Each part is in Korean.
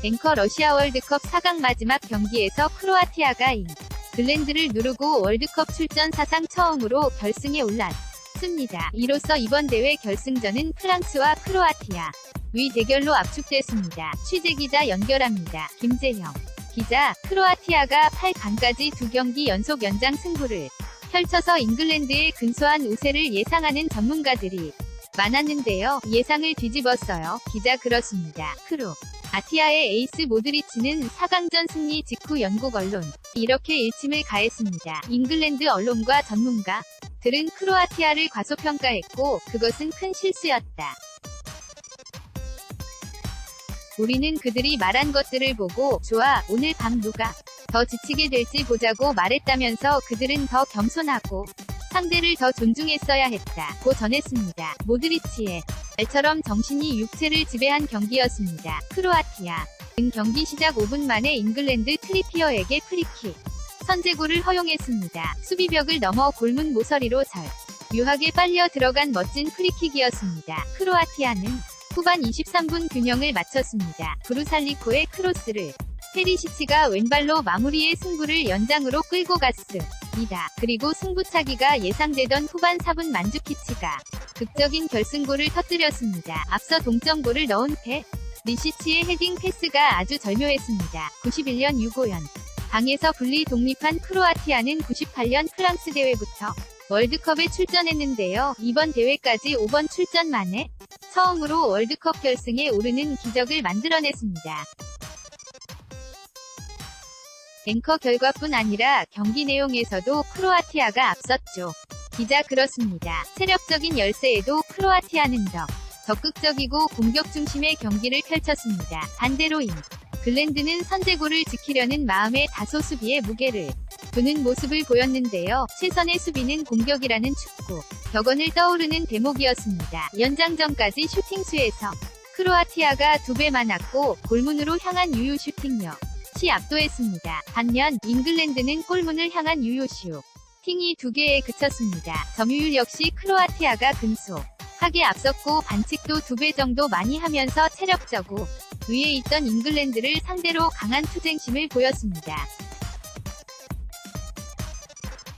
앵커 러시아 월드컵 4강 마지막 경기에서 크로아티아가 잉글랜드를 누르고 월드컵 출전 사상 처음으로 결승에 올랐습니다. 이로써 이번 대회 결승전은 프랑스와 크로아티아 위 대결로 압축됐습니다. 취재기자 연결합니다. 김재형 기자, 크로아티아가 8강까지 2경기 연속 연장 승부를 펼쳐서 잉글랜드의 근소한 우세를 예상하는 전문가들이 많았는데요. 예상을 뒤집었어요. 기자 그렇습니다. 크로아티아의 에이스 모드리치는 4강전 승리 직후 영국 언론 이렇게 일침을 가했습니다. 잉글랜드 언론과 전문가들은 크로아티아를 과소평가했고 그것은 큰 실수였다. 우리는 그들이 말한 것들을 보고 좋아, 오늘 밤 누가 더 지치게 될지 보자고 말했다면서 그들은 더 겸손하고 상대를 더 존중했어야 했다고 전했습니다. 모드리치의 말처럼 정신이 육체를 지배한 경기였습니다. 크로아티아는 경기 시작 5분 만에 잉글랜드 트리피어에게 프리킥 선제골을 허용했습니다. 수비벽을 넘어 골문 모서리로 묘하게 빨려 들어간 멋진 프리킥이었습니다. 크로아티아는 후반 23분 균형을 맞췄습니다. 브루살리코의 크로스를 페리시치가 왼발로 마무리해 승부를 연장으로 끌고 갔습니다. 그리고 승부차기가 예상되던 후반 4분 만주키치가 극적인 결승골을 터뜨렸습니다. 앞서 동점골을 넣은 페리시치의 헤딩 패스가 아주 절묘했습니다. 91년 유고연 방에서 분리 독립한 크로아티아는 98년 프랑스 대회부터 월드컵에 출전했는데요. 이번 대회까지 5번 출전 만에 처음으로 월드컵 결승에 오르는 기적을 만들어냈습니다. 앵커 결과뿐 아니라 경기 내용에서도 크로아티아가 앞섰죠. 기자 그렇습니다. 체력적인 열세에도 크로아티아는 더 적극적이고 공격 중심의 경기를 펼쳤습니다. 반대로 잉글랜드는 선제골을 지키려는 마음에 다소 수비에 무게를 두는 모습을 보였는데요. 최선의 수비는 공격이라는 축구 격언을 떠오르는 대목이었습니다. 연장전까지 슈팅 수에서 크로아티아가 2배 많았고 골문으로 향한 유효 슈팅력이 압도했습니다. 반면 잉글랜드는 골문을 향한 유효 슈팅이 2개에 그쳤습니다. 점유율 역시 크로아티아가 근소하게 앞섰고 반칙도 2배 정도 많이 하면서 체력적으로 위에 있던 잉글랜드를 상대로 강한 투쟁심을 보였습니다.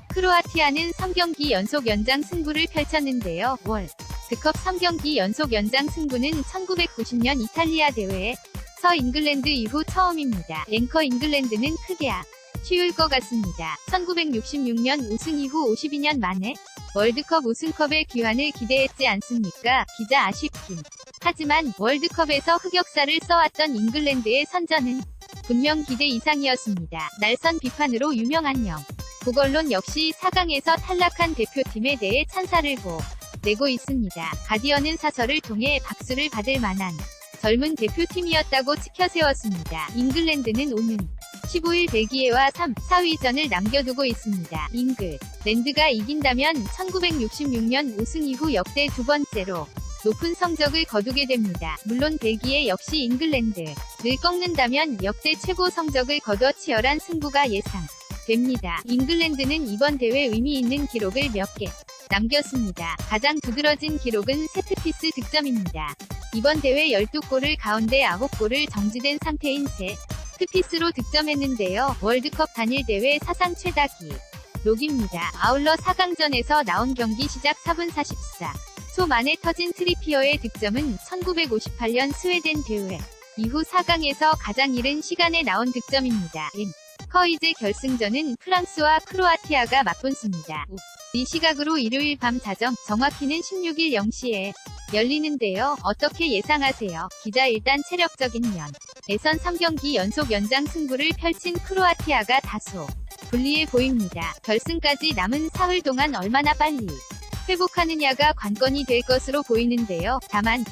크로아티아는 3경기 연속 연장 승부를 펼쳤는데요. 월드컵 3경기 연속 연장 승부는 1990년 이탈리아 대회에서 잉글랜드 이후 처음입니다. 앵커 잉글랜드는 크게 아쉬울 것 같습니다. 1966년 우승 이후 52년 만에 월드컵 우승컵의 귀환을 기대했지 않습니까? 기자 아쉽긴 하지만 월드컵에서 흑역사를 써왔던 잉글랜드의 선전은 분명 기대 이상이었습니다. 날선 비판으로 유명한 영국 언론 역시 4강에서 탈락한 대표팀에 대해 찬사를 보내고 있습니다. 가디언은 사설을 통해 박수를 받을 만한 젊은 대표팀이었다고 치켜세웠습니다. 잉글랜드는 오는 15일 벨기에와 3, 4위전을 남겨두고 있습니다. 잉글랜드가 이긴다면 1966년 우승 이후 역대 2번째로 높은 성적을 거두게 됩니다. 물론 벨기에 역시 잉글랜드를 꺾는다면 역대 최고 성적을 거둬 치열한 승부가 예상됩니다. 잉글랜드는 이번 대회 의미 있는 기록을 몇 개 남겼습니다. 가장 두드러진 기록은 세트피스 득점입니다. 이번 대회 12골을 가운데 9골을 정지된 상태인 세트피스로 득점했는데요. 월드컵 단일 대회 사상 최다 기록입니다. 아울러 4강전에서 나온 경기 시작 4분 44초 만에 터진 트리피어의 득점은 1958년 스웨덴 대회 이후 4강에서 가장 이른 시간에 나온 득점입니다. 커이제 결승전은 프랑스와 크로아티아가 맞붙습니다. 이 시각으로 일요일 밤 정확히는 16일 0시에 열리는데요. 어떻게 예상하세요? 기자 일단 체력적인 면에선 3경기 연속 연장 승부를 펼친 크로아티아가 다소 불리해 보입니다. 결승까지 남은 사흘 동안 얼마나 빨리 회복하느냐가 관건이 될 것으로 보이는데요. 다만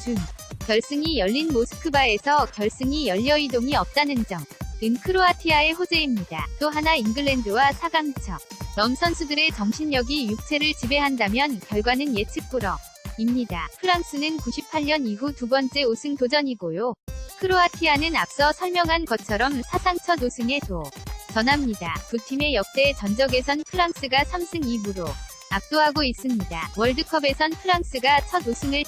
결승이 열린 모스크바에서 결승이 열려 이동이 없다는 점은 크로아티아의 호재입니다. 또 하나 잉글랜드와 4강처럼 선수들의 정신력이 육체를 지배한다면 결과는 예측 불허입니다. 프랑스는 98년 이후 2번째 우승 도전이고요. 크로아티아는 앞서 설명한 것처럼 사상 첫 우승에 도전합니다. 두 팀의 역대 전적에선 프랑스가 3승 2무로 압도하고 있습니다. 월드컵에선 프랑스가 첫 우승을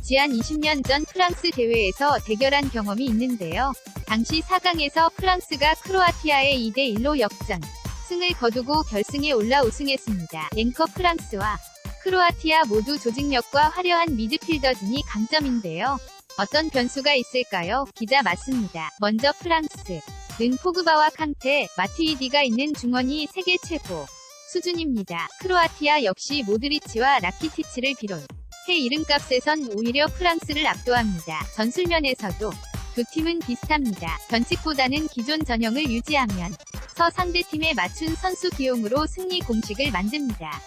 지한 20년 전 프랑스 대회에서 대결한 경험이 있는데요. 당시 4강에서 프랑스가 크로아티아에 2대1로 역전 승을 거두고 결승에 올라 우승했습니다. 앵커 프랑스와 크로아티아 모두 조직력과 화려한 미드필더진이 강점인데요. 어떤 변수가 있을까요? 기자 맞습니다. 먼저 프랑스는 포그바와 캉테, 마트이디가 있는 중원이 세계 최고 수준입니다. 크로아티아 역시 모드리치와 라키티치를 비롯해 이름값에선 오히려 프랑스를 압도합니다. 전술면에서도 두 팀은 비슷합니다. 변칙보다는 기존 전형을 유지하면 상대팀에 맞춘 선수 기용으로 승리 공식을 만듭니다.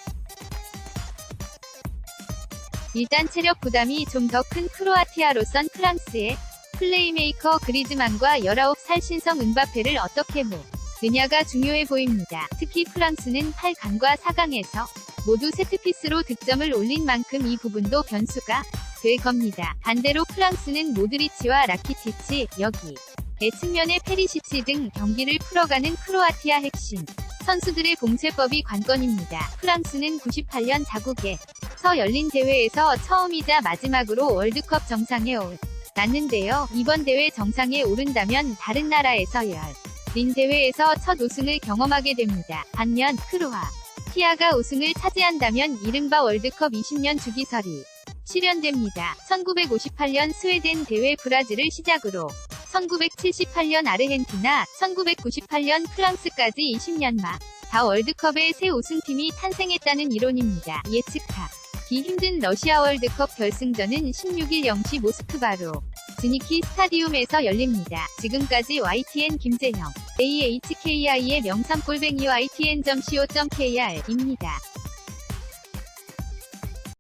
일단 체력 부담이 좀 더 큰 크로아티아로선 프랑스의 플레이메이커 그리즈만과 19살 신성 은바페를 어떻게 느냐가 중요해 보입니다. 특히 프랑스는 8강과 4강에서 모두 세트피스로 득점을 올린 만큼 이 부분도 변수가 될 겁니다. 반대로 프랑스는 모드리치와 라키티치, 여기 측면의 페리시치 등 경기를 풀어가는 크로아티아 핵심 선수들의 봉쇄법이 관건입니다. 프랑스는 98년 자국에서 열린 대회에서 처음이자 마지막으로 월드컵 정상에 올랐는데요. 이번 대회 정상에 오른다면 다른 나라에서 열린 대회에서 첫 우승을 경험하게 됩니다. 반면 크로아티아가 우승을 차지한다면 이른바 월드컵 20년 주기설이 실현됩니다. 1958년 스웨덴 대회 브라질을 시작으로 1978년 아르헨티나, 1998년 프랑스까지 20년 다 월드컵의 새 우승팀이 탄생했다는 이론입니다. 예측하기 힘든 러시아 월드컵 결승전은 16일 0시 모스크바로 즈니키 스타디움에서 열립니다. 지금까지 YTN 김재형, AHKI의 명삼골뱅이 YTN.co.kr입니다.